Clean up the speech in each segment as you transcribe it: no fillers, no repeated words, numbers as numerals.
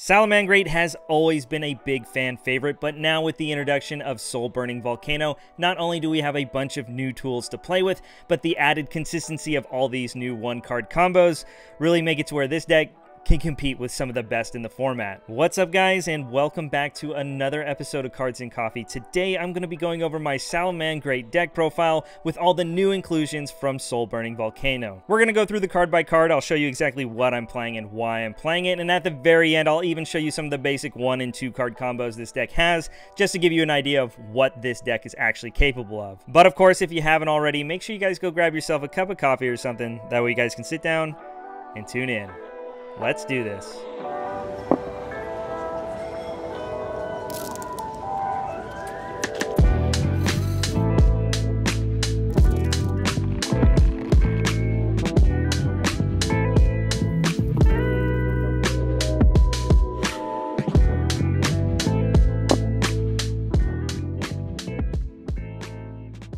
Salamangreat has always been a big fan favorite, but now with the introduction of Soulburning Volcano, not only do we have a bunch of new tools to play with, but the added consistency of all these new one-card combos really make it to where this deck can compete with some of the best in the format. What's up, guys, and welcome back to another episode of Cards and Coffee. Today I'm going to be going over my Salamangreat deck profile with all the new inclusions from Soulburning Volcano. We're going to go through the card by card. I'll show you exactly what I'm playing and why I'm playing it, and at the very end I'll even show you some of the basic 1 and 2 card combos this deck has, just to give you an idea of what this deck is actually capable of. But of course, if you haven't already, make sure you guys go grab yourself a cup of coffee or something. That way you guys can sit down and tune in. Let's do this.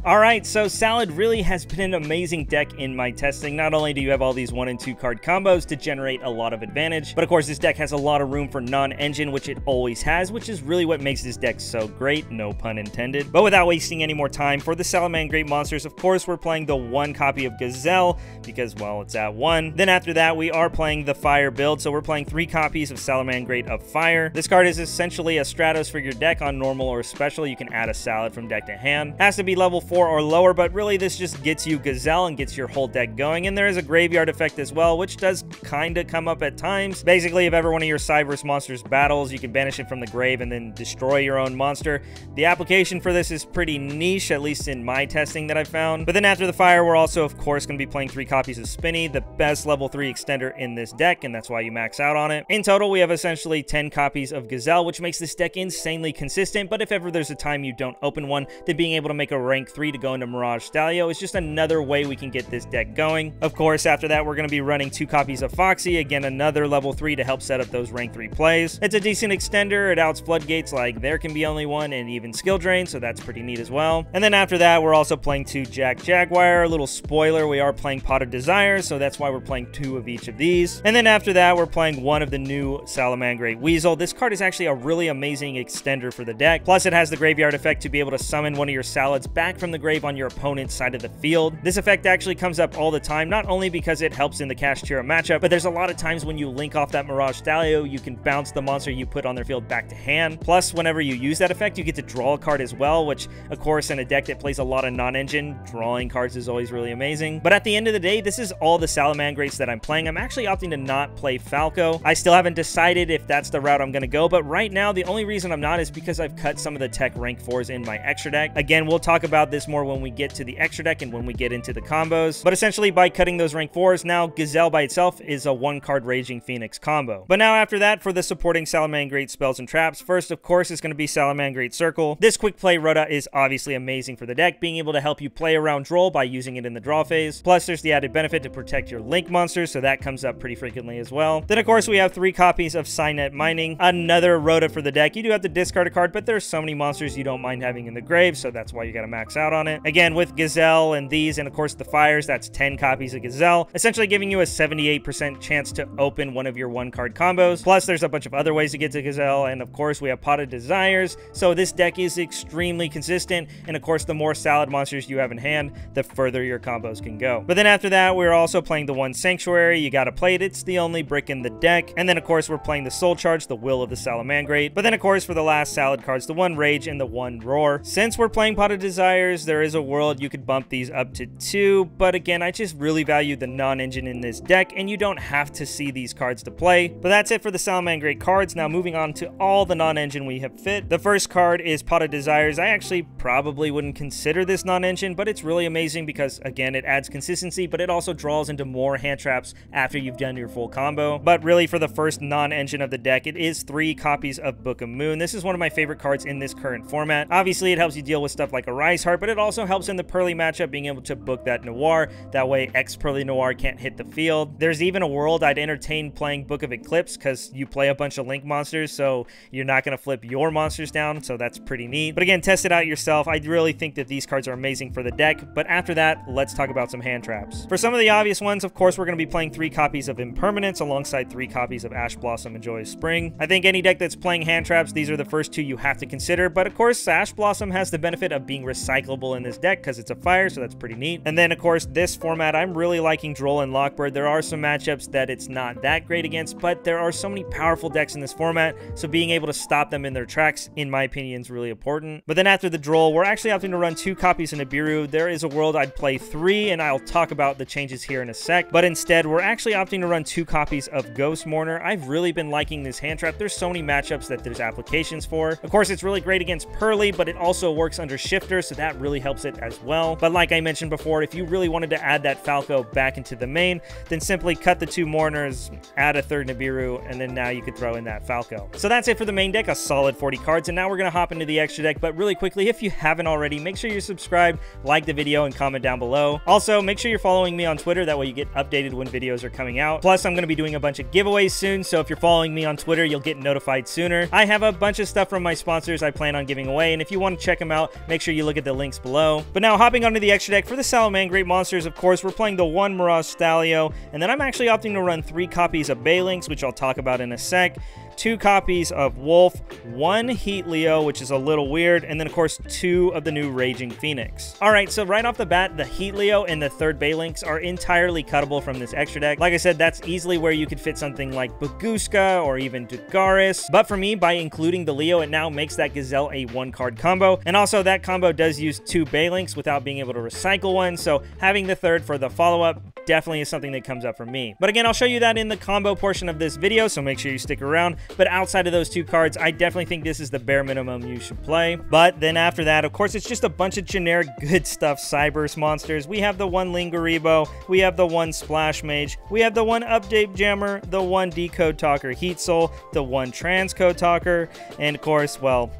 Alright, so Salad really has been an amazing deck in my testing. Not only do you have all these 1 and 2 card combos to generate a lot of advantage, but of course this deck has a lot of room for non-engine, which it always has, which is really what makes this deck so great, no pun intended. But without wasting any more time, for the Salamangreat monsters, of course we're playing the 1 copy of Gazelle, because, well, it's at 1. Then after that, we are playing the Fire build, so we're playing 3 copies of Salamangreat of Fire. This card is essentially a Stratos for your deck. On normal or special, you can add a Salad from deck to hand. Has to be level 4 or lower, but really this just gets you Gazelle and gets your whole deck going. And there is a graveyard effect as well, which does kind of come up at times. Basically, if ever one of your Cyberse monsters battles, you can banish it from the grave and then destroy your own monster. The application for this is pretty niche, at least in my testing that I've found. But then after the Fire, we're also, of course, going to be playing 3 copies of Spinny, the best level 3 extender in this deck, and that's why you max out on it. In total, we have essentially 10 copies of Gazelle, which makes this deck insanely consistent. But if ever there's a time you don't open one, then being able to make a rank 3 to go into Mirage Stalio is just another way we can get this deck going. Of course, after that, we're going to be running 2 copies of Foxy, again another level 3 to help set up those rank 3 plays. It's a decent extender. It outs floodgates like there can be only one, and even skill drain, so that's pretty neat as well. And then after that, we're also playing 2 Jack Jaguar. A little spoiler, we are playing Pot of Desire, so that's why we're playing 2 of each of these. And then after that, we're playing 1 of the new Salamangreat Weasel. This card is actually a really amazing extender for the deck. Plus, it has the graveyard effect to be able to summon one of your Salads back from the grave on your opponent's side of the field. This effect actually comes up all the time, not only because it helps in the Kashtira matchup, but there's a lot of times when you link off that Mirage Stalio, you can bounce the monster you put on their field back to hand. Plus, whenever you use that effect, you get to draw a card as well, which, of course, in a deck that plays a lot of non-engine, drawing cards is always really amazing. But at the end of the day, this is all the Salamangreats that I'm playing. I'm actually opting to not play Falco. I still haven't decided if that's the route I'm going to go, but right now, the only reason I'm not is because I've cut some of the tech rank 4s in my extra deck. Again, we'll talk about this more when we get to the extra deck and when we get into the combos. But essentially, by cutting those rank 4s, now Gazelle by itself is a 1-card Raging Phoenix combo. But now after that, for the supporting Salamangreat spells and traps, first, of course, is going to be Salamangreat Circle. This quick play Rota is obviously amazing for the deck, being able to help you play around Droll by using it in the draw phase. Plus, there's the added benefit to protect your Link monsters, so that comes up pretty frequently as well. Then, of course, we have 3 copies of Signet Mining, another Rota for the deck. You do have to discard a card, but there's so many monsters you don't mind having in the grave, so that's why you got to max out on it. Again, with Gazelle and these, and of course the Fires, that's 10 copies of Gazelle, essentially giving you a 78% chance to open one of your 1-card combos. Plus, there's a bunch of other ways to get to Gazelle, and of course we have Pot of Desires, so this deck is extremely consistent, and of course the more Salad monsters you have in hand, the further your combos can go. But then after that, we're also playing the 1 Sanctuary. You gotta play it, it's the only brick in the deck. And then of course we're playing the Soul Charge, the Will of the Salamangreat. But then of course for the last Salad cards, the 1 Rage and the 1 Roar. Since we're playing Pot of Desires, there is a world you could bump these up to 2, but again, I just really value the non-engine in this deck, and you don't have to see these cards to play. But that's it for the Salamangreat cards. Now moving on to all the non-engine we have fit. The first card is Pot of Desires. I actually probably wouldn't consider this non-engine, but it's really amazing because, again, it adds consistency, but it also draws into more hand traps after you've done your full combo. But really, for the first non-engine of the deck, it is 3 copies of Book of Moon. This is one of my favorite cards in this current format. Obviously, it helps you deal with stuff like a Rise Heart, but it also helps in the Pearly matchup, being able to book that Noir. That way X-Pearly Noir can't hit the field. There's even a world I'd entertain playing Book of Eclipse, because you play a bunch of Link monsters, so you're not going to flip your monsters down, so that's pretty neat. But again, test it out yourself. I really think that these cards are amazing for the deck, but after that, let's talk about some hand traps. For some of the obvious ones, of course, we're going to be playing 3 copies of Impermanence alongside 3 copies of Ash Blossom and Joyous Spring. I think any deck that's playing hand traps, these are the first 2 you have to consider, but of course, Ash Blossom has the benefit of being recyclable in this deck because it's a fire, so that's pretty neat. And then, of course, this format, I'm really liking Droll and Lockbird. There are some matchups that it's not that great against, but there are so many powerful decks in this format, so being able to stop them in their tracks, in my opinion, is really important. But then after the Droll, we're actually opting to run 2 copies of Nibiru. There is a world I'd play 3, and I'll talk about the changes here in a sec, but instead, we're actually opting to run 2 copies of Ghost Mourner. I've really been liking this hand trap. There's so many matchups that there's applications for. Of course, it's really great against Pearly, but it also works under Shifter, so that really helps it as well. But like I mentioned before, if you really wanted to add that Falco back into the main, then simply cut the 2 Mourners, add a 3rd Nibiru, and then now you could throw in that Falco. So that's it for the main deck, a solid 40 cards, and now we're going to hop into the extra deck. But really quickly, if you haven't already, make sure you're subscribed, like the video, and comment down below. Also, make sure you're following me on Twitter, that way you get updated when videos are coming out. Plus, I'm going to be doing a bunch of giveaways soon, so if you're following me on Twitter, you'll get notified sooner. I have a bunch of stuff from my sponsors I plan on giving away, and if you want to check them out, make sure you look at the links below. But now, hopping onto the extra deck for the Salamangreat monsters, of course, we're playing the 1 Mirage Stalio, and then I'm actually opting to run 3 copies of Balinx, which I'll talk about in a sec, 2 copies of Wolf, 1 Heat Leo, which is a little weird, and then of course 2 of the new Raging Phoenix. Alright, so right off the bat, the Heat Leo and the 3rd Balinx are entirely cuttable from this extra deck. Like I said, that's easily where you could fit something like Baguska or even Dugaris, but for me, by including the Leo, it now makes that Gazelle a 1-card combo, and also that combo does use 2 Balinx without being able to recycle one, so having the 3rd for the follow-up definitely is something that comes up for me. But again, I'll show you that in the combo portion of this video, so make sure you stick around. But outside of those 2 cards, I definitely think this is the bare minimum you should play. But then after that, of course, it's just a bunch of generic good stuff Cyberse monsters. We have the 1 Lingaribo, we have the 1 Splash Mage, we have the 1 Update Jammer, the 1 Decode Talker Heat Soul, the 1 Transcode Talker, and of course, well,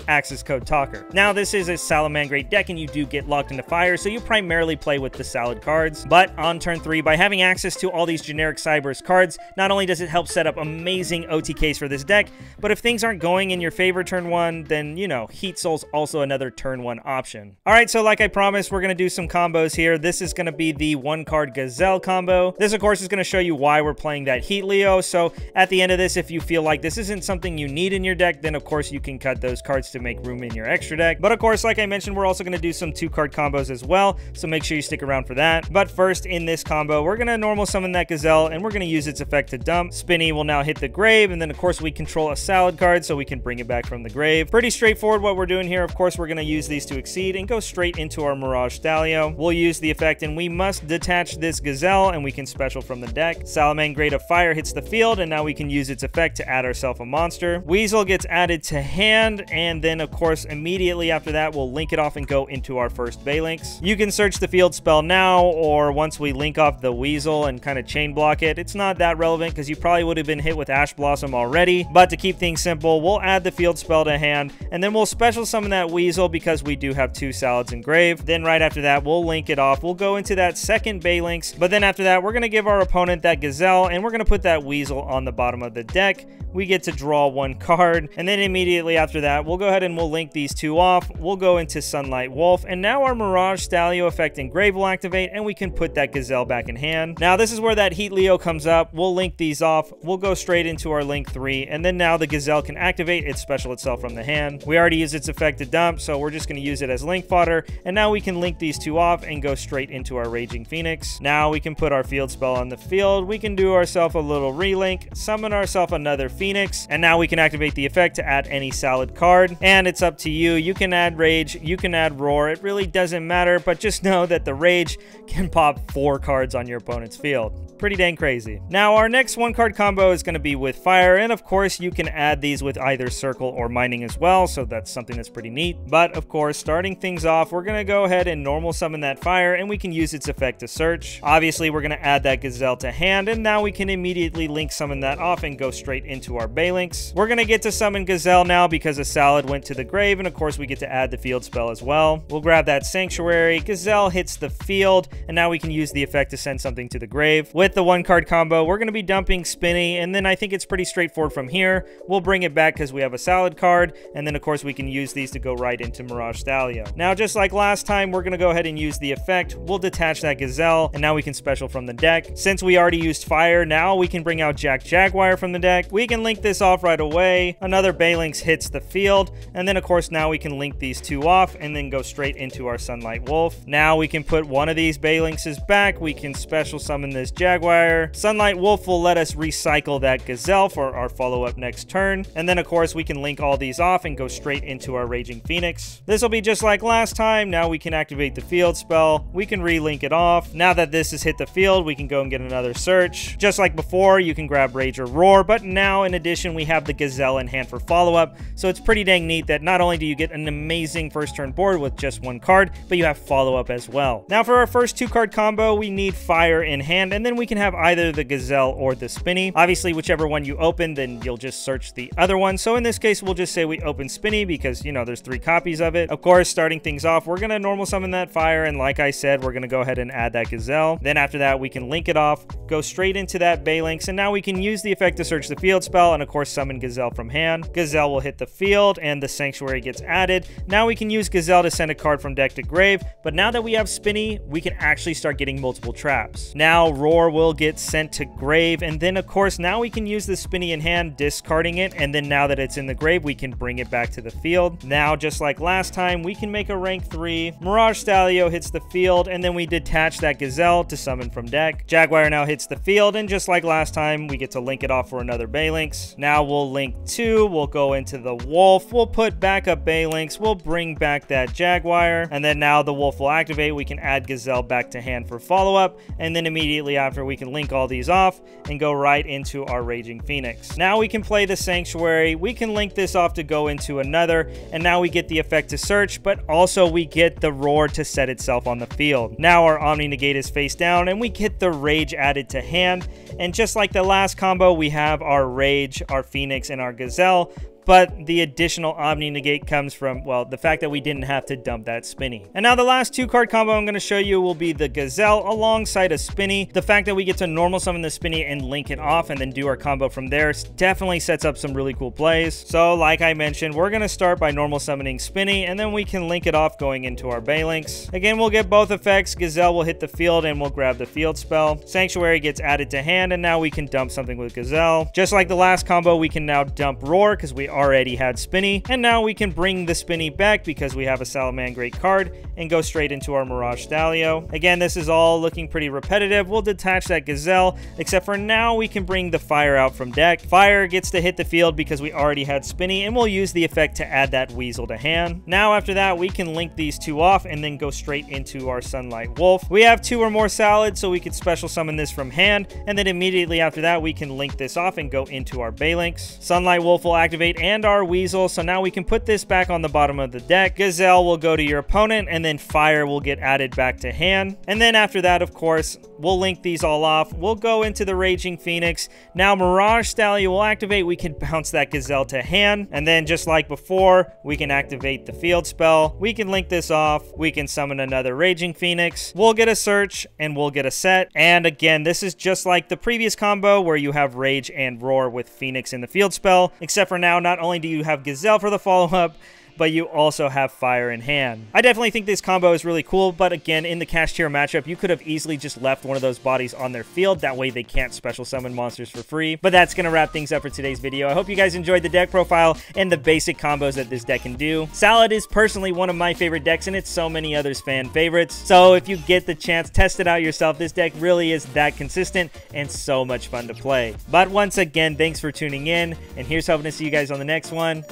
Access Code Talker. Now, this is a Salamangreat deck, and you do get locked into fire, so you primarily play with the Salad cards. But on turn 3, by having access to all these generic Cyberse cards, not only does it help set up amazing OTKs for this deck, but if things aren't going in your favor turn 1, then, you know, Heat Soul's also another turn 1 option. Alright, so like I promised, we're going to do some combos here. This is going to be the 1-card Gazelle combo. This, of course, is going to show you why we're playing that Heat Leo, so at the end of this, if you feel like this isn't something you need in your deck, then of course you can cut those cards to make room in your extra deck. But of course, like I mentioned, we're also going to do some 2-card combos as well, so make sure you stick around for that. But first, in this combo, we're going to normal summon that Gazelle, and we're going to use its effect to dump. Spinny will now hit the grave, and then of course we control a Salad card, so we can bring it back from the grave. Pretty straightforward what we're doing here. Of course, we're going to use these to exceed and go straight into our Mirage Stalio. We'll use the effect, and we must detach this Gazelle, and we can special from the deck. Salamangreat of Fire hits the field, and now we can use its effect to add ourselves a monster. Weasel gets added to hand, and then of course immediately after that we'll link it off and go into our first Balinx. You can search the field spell now, or once we link off the Weasel and kind of chain block it. It's not that relevant because you probably would have been hit with Ash Blossom already, but to keep things simple, we'll add the field spell to hand, and then we'll special summon that Weasel because we do have 2 Salads engraved. Then right after that, we'll link it off. We'll go into that second Balinx, but then after that, we're going to give our opponent that Gazelle, and we're going to put that Weasel on the bottom of the deck. We get to draw 1 card, and then immediately after that, we'll go ahead and we'll link these 2 off. We'll go into Sunlight Wolf, and now our Mirage Stalio effect engrave will activate, and we can put that Gazelle back in hand. Now, this is where that Heat Leo comes up. We'll link these off. We'll go straight into our link 3, and then now the Gazelle can activate its special itself from the hand. We already used its effect to dump, so we're just going to use it as link fodder, and now we can link these 2 off and go straight into our Raging Phoenix. Now we can put our field spell on the field. We can do ourselves a little relink, summon ourselves another Phoenix, and now we can activate the effect to add any Salad card, and it's up to you. You can add Rage, you can add Roar. It really doesn't matter, but just know that the Rage can pop 4 cards on your opponent's field. pretty dang crazy. Now, our next 1-card combo is going to be with fire, and of course, you can add these with either circle or mining as well, so that's something that's pretty neat. But of course, starting things off, we're going to go ahead and normal summon that fire, and we can use its effect to search. Obviously, we're going to add that gazelle to hand, and now we can immediately link summon that off and go straight into our Balinks. We're going to get to summon gazelle now because a salad went to the grave, and of course, we get to add the field spell as well. We'll grab that sanctuary, gazelle hits the field, and now we can use the effect to send something to the grave. With the 1-card combo, we're going to be dumping Spinny, and then I think it's pretty straightforward from here. We'll bring it back because we have a salad card, and then of course we can use these to go right into Mirage Stallion. Now, just like last time, we're going to go ahead and use the effect. We'll detach that gazelle, and now we can special from the deck. Since we already used fire, now we can bring out Jaguar from the deck. We can link this off right away. Another Balinks hits the field, and then of course now we can link these two off and then go straight into our Sunlight Wolf. Now we can put one of these Balinkses back. We can special summon this Jaguar. Sunlight Wolf will let us recycle that gazelle for our follow-up next turn, and then of course we can link all these off and go straight into our Raging Phoenix. This will be just like last time. Now we can activate the field spell. We can relink it off. Now that this has hit the field, we can go and get another search. Just like before, you can grab Rage or Roar, but now in addition we have the gazelle in hand for follow-up, so it's pretty dang neat that not only do you get an amazing first turn board with just 1 card, but you have follow-up as well. Now for our first 2-card combo, we need fire in hand, and then we can have either the gazelle or the Spinny. Obviously, whichever one you open, then you'll just search the other one. So in this case, we'll just say we open Spinny because, you know, there's 3 copies of it. Of course, starting things off, we're going to normal summon that fire, and like I said, we're going to go ahead and add that gazelle. Then after that, we can link it off, go straight into that Balinks, and now we can use the effect to search the field spell, and of course, summon gazelle from hand. Gazelle will hit the field, and the sanctuary gets added. Now we can use gazelle to send a card from deck to grave, but now that we have Spinny, we can actually start getting multiple traps. Now Roar will get sent to grave, and then of course now we can use the Spinny in hand, discarding it, and then now that it's in the grave, we can bring it back to the field. Now, just like last time, we can make a rank 3. Mirage Stallion hits the field, and then we detach that gazelle to summon from deck. Jaguar now hits the field, and just like last time, we get to link it off for another Balinks. Now we'll link 2, we'll go into the wolf, we'll put back up Balinks, we'll bring back that Jaguar, and then now the wolf will activate. We can add gazelle back to hand for follow-up, and then immediately after we can link all these off and go right into our Raging Phoenix. Now we can play the sanctuary, we can link this off to go into another, and now we get the effect to search, but also we get the roar to set itself on the field. Now our Omni Negate is face down, and we get the rage added to hand, and just like the last combo, we have our rage, our Phoenix, and our gazelle. But the additional Omni Negate comes from, well, the fact that we didn't have to dump that Spinny. And now the last 2-card combo I'm going to show you will be the Gazelle alongside a Spinny. The fact that we get to normal summon the Spinny and link it off and then do our combo from there definitely sets up some really cool plays. So like I mentioned, we're going to start by normal summoning Spinny, and then we can link it off going into our Balinks. Again, we'll get both effects. Gazelle will hit the field and we'll grab the field spell. Sanctuary gets added to hand, and now we can dump something with Gazelle. Just like the last combo, we can now dump Roar because we already had Spinny, and now we can bring the Spinny back because we have a Salamangreat card and go straight into our Mirage Stallion. Again, this is all looking pretty repetitive. We'll detach that Gazelle, except for now we can bring the fire out from deck. Fire gets to hit the field because we already had Spinny, and we'll use the effect to add that Weasel to hand. Now after that, we can link these 2 off and then go straight into our Sunlight Wolf. We have 2 or more salads, so we could special summon this from hand, and then immediately after that, we can link this off and go into our Balinks. Sunlight Wolf will activate and our Weasel, so now we can put this back on the bottom of the deck. Gazelle will go to your opponent, and then fire will get added back to hand. And then after that, of course, we'll link these all off. We'll go into the Raging Phoenix. Now Mirage Stallion will activate. We can bounce that Gazelle to hand, and then just like before, we can activate the field spell. We can link this off. We can summon another Raging Phoenix. We'll get a search, and we'll get a set. And again, this is just like the previous combo where you have Rage and Roar with Phoenix in the field spell, except for now, not only do you have Gazelle for the follow-up, but you also have fire in hand. I definitely think this combo is really cool, but again, in the cash tier matchup, you could have easily just left one of those bodies on their field. That way they can't special summon monsters for free. But that's going to wrap things up for today's video. I hope you guys enjoyed the deck profile and the basic combos that this deck can do. Salad is personally one of my favorite decks, and it's so many others' fan favorites. So if you get the chance, test it out yourself. This deck really is that consistent and so much fun to play. But once again, thanks for tuning in, and here's hoping to see you guys on the next one.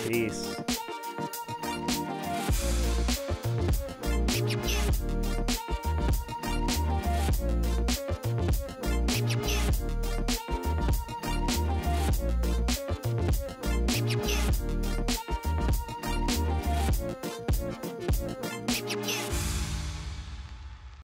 Peace.